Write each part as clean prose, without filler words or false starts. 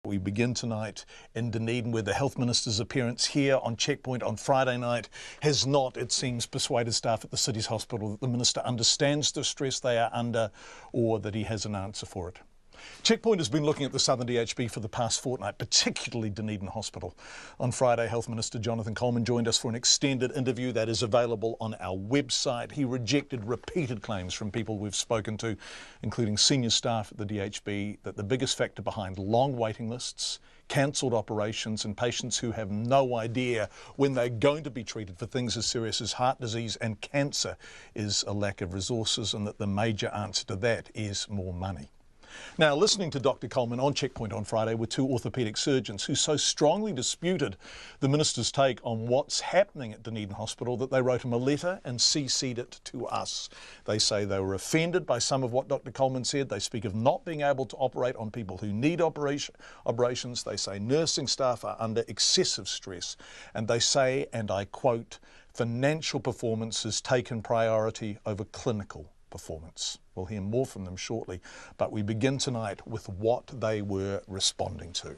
We begin tonight in Dunedin, where the Health Minister's appearance here on Checkpoint on Friday night has not, it seems, persuaded staff at the city's hospital that the Minister understands the stress they are under or that he has an answer for it. Checkpoint has been looking at the Southern DHB for the past fortnight, particularly Dunedin Hospital. On Friday, Health Minister Jonathan Coleman joined us for an extended interview that is available on our website. He rejected repeated claims from people we've spoken to, including senior staff at the DHB, that the biggest factor behind long waiting lists, cancelled operations and patients who have no idea when they're going to be treated for things as serious as heart disease and cancer is a lack of resources, and that the major answer to that is more money. Now, listening to Dr. Coleman on Checkpoint on Friday were two orthopaedic surgeons who so strongly disputed the Minister's take on what's happening at Dunedin Hospital that they wrote him a letter and CC'd it to us. They say they were offended by some of what Dr. Coleman said. They speak of not being able to operate on people who need operations. They say nursing staff are under excessive stress. And they say, and I quote, financial performance has taken priority over clinical performance. We'll hear more from them shortly, but we begin tonight with what they were responding to.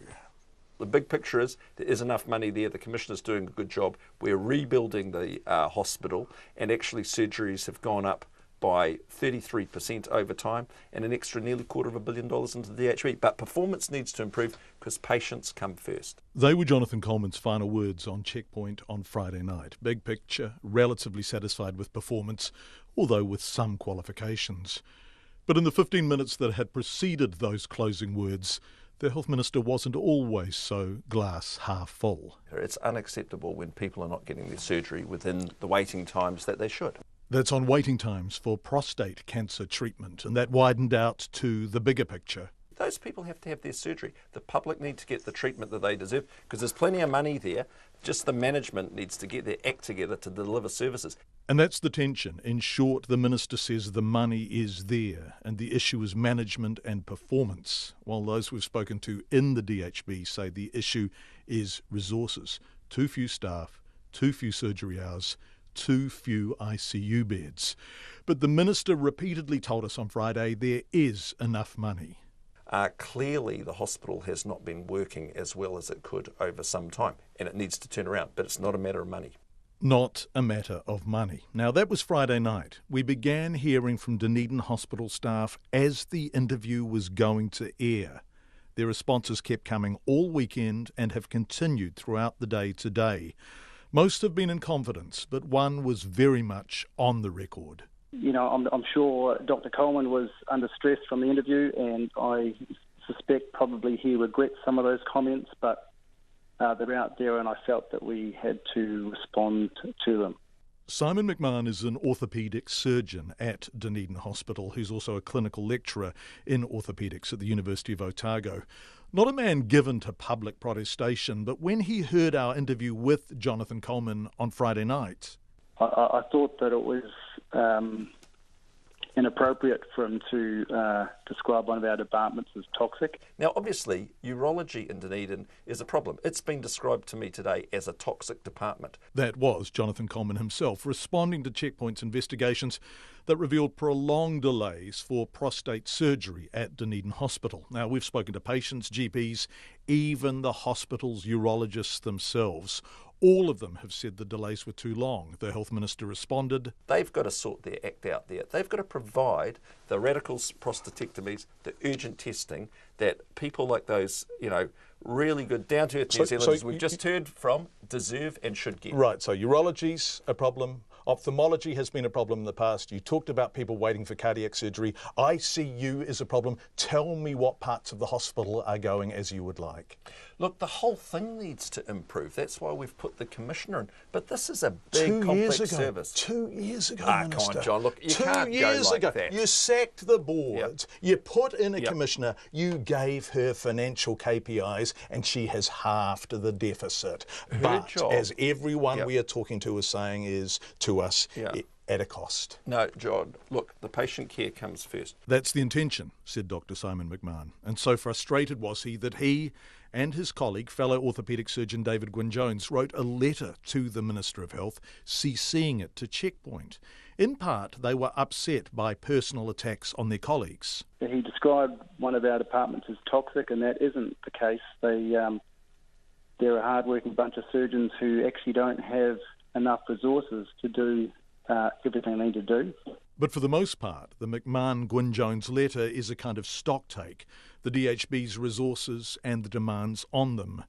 The big picture is there is enough money there. The Commissioner's doing a good job. We're rebuilding the hospital, and actually surgeries have gone up by 33% over time, and an extra nearly $250 million into the DHB. But performance needs to improve because patients come first. They were Jonathan Coleman's final words on Checkpoint on Friday night. Big picture, relatively satisfied with performance, although with some qualifications. But in the 15 minutes that had preceded those closing words, the Health Minister wasn't always so glass half full. It's unacceptable when people are not getting their surgery within the waiting times that they should. That's on waiting times for prostate cancer treatment, and that widened out to the bigger picture. Those people have to have their surgery. The public need to get the treatment that they deserve because there's plenty of money there. Just the management needs to get their act together to deliver services. And that's the tension. In short, the Minister says the money is there and the issue is management and performance, while those we've spoken to in the DHB say the issue is resources. Too few staff, too few surgery hours, too few ICU beds. But the Minister repeatedly told us on Friday there is enough money. Clearly the hospital has not been working as well as it could over some time, and it needs to turn around, but it's not a matter of money. Not a matter of money. Now, that was Friday night. We began hearing from Dunedin Hospital staff as the interview was going to air. Their responses kept coming all weekend and have continued throughout the day today. Most have been in confidence, but one was very much on the record. You know, I'm sure Dr. Coleman was under stress from the interview, and I suspect probably he regrets some of those comments, but they're out there and I felt that we had to respond to them. Simon McMahon is an orthopaedic surgeon at Dunedin Hospital, who's also a clinical lecturer in orthopaedics at the University of Otago. Not a man given to public protestation, but when he heard our interview with Jonathan Coleman on Friday night, I thought that it was inappropriate for him to describe one of our departments as toxic. Now, obviously, urology in Dunedin is a problem. It's been described to me today as a toxic department. That was Jonathan Coleman himself responding to Checkpoint's investigations that revealed prolonged delays for prostate surgery at Dunedin Hospital. Now, we've spoken to patients, GPs, even the hospital's urologists themselves. All of them have said the delays were too long. The Health Minister responded, they've got to sort their act out there. They've got to provide the radical prostatectomies, the urgent testing that people like those, really good down-to-earth New Zealanders we've just heard from deserve and should get. Right, so urology's a problem. Ophthalmology has been a problem in the past. You talked about people waiting for cardiac surgery. ICU is a problem. Tell me what parts of the hospital are going as you would like. Look, the whole thing needs to improve. That's why we've put the Commissioner in. But this is a big, complex service. 2 years ago, Come Minister. on, John. Look, you can't go like that. You sacked the board. Yep. You put in a Commissioner. You gave her financial KPIs, and she has halved the deficit. But job. As everyone we are talking to is saying is to us, at a cost. No, John, look, the patient care comes first. That's the intention, said Dr. Simon McMahon. And so frustrated was he that he and his colleague, fellow orthopaedic surgeon David Gwynne-Jones, wrote a letter to the Minister of Health, CCing it to Checkpoint. In part, they were upset by personal attacks on their colleagues. He described one of our departments as toxic, and that isn't the case. They're a hard-working bunch of surgeons who actually don't have enough resources to do everything they need to do. But for the most part, the McMahon-Gwyn-Jones letter is a kind of stocktake, the DHB's resources and the demands on them.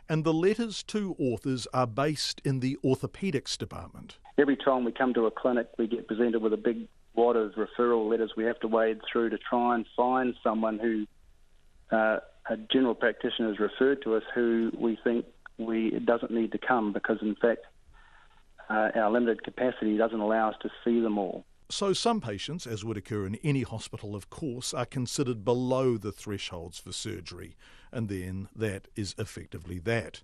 And the letter's two authors are based in the orthopaedics department. Every time we come to a clinic, we get presented with a big wad of referral letters we have to wade through to try and find someone who a general practitioner has referred to us who we think doesn't need to come because, in fact, our limited capacity doesn't allow us to see them all. So some patients, as would occur in any hospital of course, are considered below the thresholds for surgery, and then that is effectively that.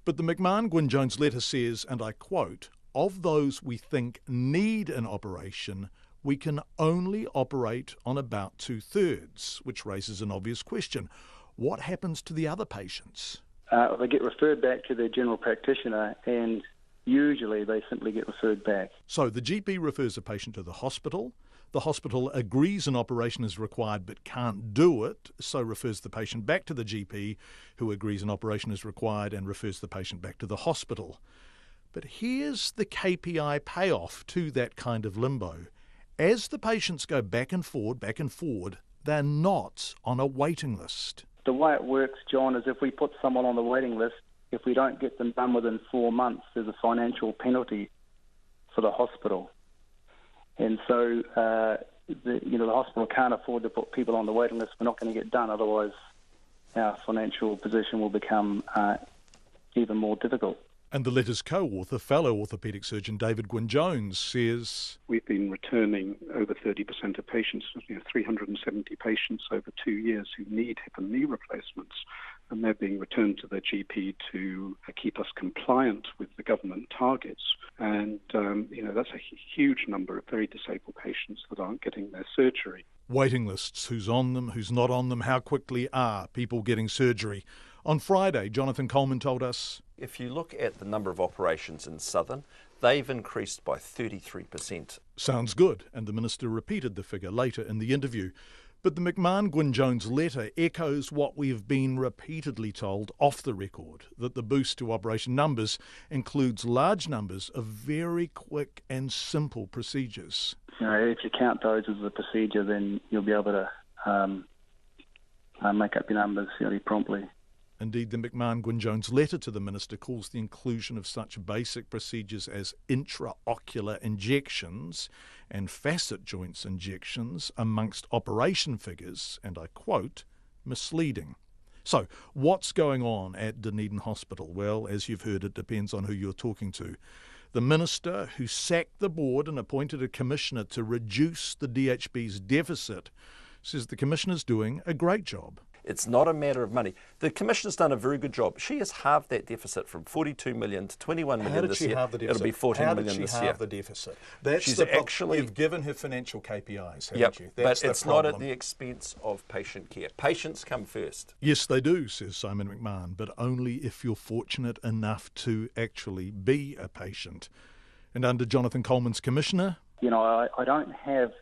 But the McMahon-Gwyn-Jones letter says, and I quote, "Of those we think need an operation, we can only operate on about 2/3, which raises an obvious question. What happens to the other patients? They get referred back to their general practitioner, and usually they simply get referred back. So the GP refers a patient to the hospital agrees an operation is required but can't do it, so refers the patient back to the GP, who agrees an operation is required and refers the patient back to the hospital. But here's the KPI payoff to that kind of limbo. As the patients go back and forward, they're not on a waiting list. The way it works, John, is if we put someone on the waiting list, if we don't get them done within 4 months, there's a financial penalty for the hospital. And so, the hospital can't afford to put people on the waiting list. We're not going to get done, otherwise our financial position will become even more difficult. And the letter's co-author, fellow orthopaedic surgeon David Gwyn-Jones, says, "We've been returning over 30% of patients, 370 patients over 2 years who need hip and knee replacements, and they're being returned to their GP to keep us compliant with the government targets. And, that's a huge number of very disabled patients that aren't getting their surgery." Waiting lists, who's on them, who's not on them, how quickly are people getting surgery? On Friday, Jonathan Coleman told us, if you look at the number of operations in Southern, they've increased by 33%. Sounds good, and the Minister repeated the figure later in the interview. But the McMahon-Gwyn-Jones letter echoes what we've been repeatedly told off the record, that the boost to operation numbers includes large numbers of very quick and simple procedures. If you count those as a procedure, then you'll be able to make up your numbers fairly promptly. Indeed, the McMahon-Gwyn-Jones letter to the Minister calls the inclusion of such basic procedures as intraocular injections and facet joints injections amongst operation figures, and I quote, misleading. So, what's going on at Dunedin Hospital? Well, as you've heard, it depends on who you're talking to. The Minister, who sacked the board and appointed a commissioner to reduce the DHB's deficit, says the commissioner's doing a great job. It's not a matter of money. The Commissioner's done a very good job. She has halved that deficit from 42 million to 21 million this year. It'll be 14 million this year. How did she halve the deficit? That's She's the problem. actually... You've given her financial KPIs, haven't Yep, you? but it's not at the expense of patient care. Patients come first. Yes, they do, says Simon McMahon, but only if you're fortunate enough to actually be a patient. And under Jonathan Coleman's commissioner? I don't have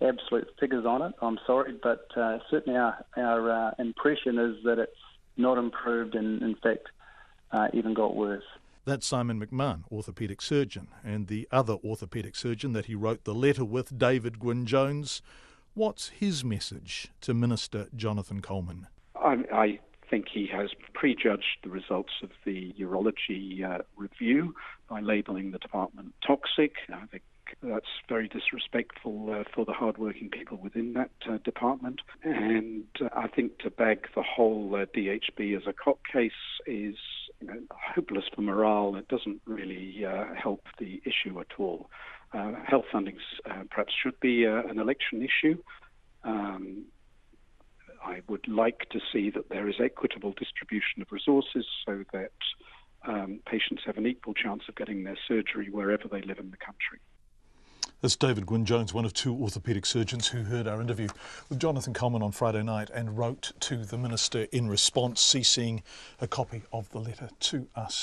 absolute figures on it, I'm sorry, but certainly our impression is that it's not improved and, in fact, even got worse. That's Simon McMahon, orthopaedic surgeon, and the other orthopaedic surgeon that he wrote the letter with, David Gwyn-Jones. What's his message to Minister Jonathan Coleman? I think he has prejudged the results of the urology review by labelling the department toxic. I think that's very disrespectful for the hard-working people within that department. And I think to bag the whole DHB as a cop case is hopeless for morale. It doesn't really help the issue at all. Health funding perhaps should be an election issue. I would like to see that there is equitable distribution of resources so that patients have an equal chance of getting their surgery wherever they live in the country. That's David Gwyn-Jones, one of two orthopaedic surgeons who heard our interview with Jonathan Coleman on Friday night and wrote to the Minister in response, CCing a copy of the letter to us.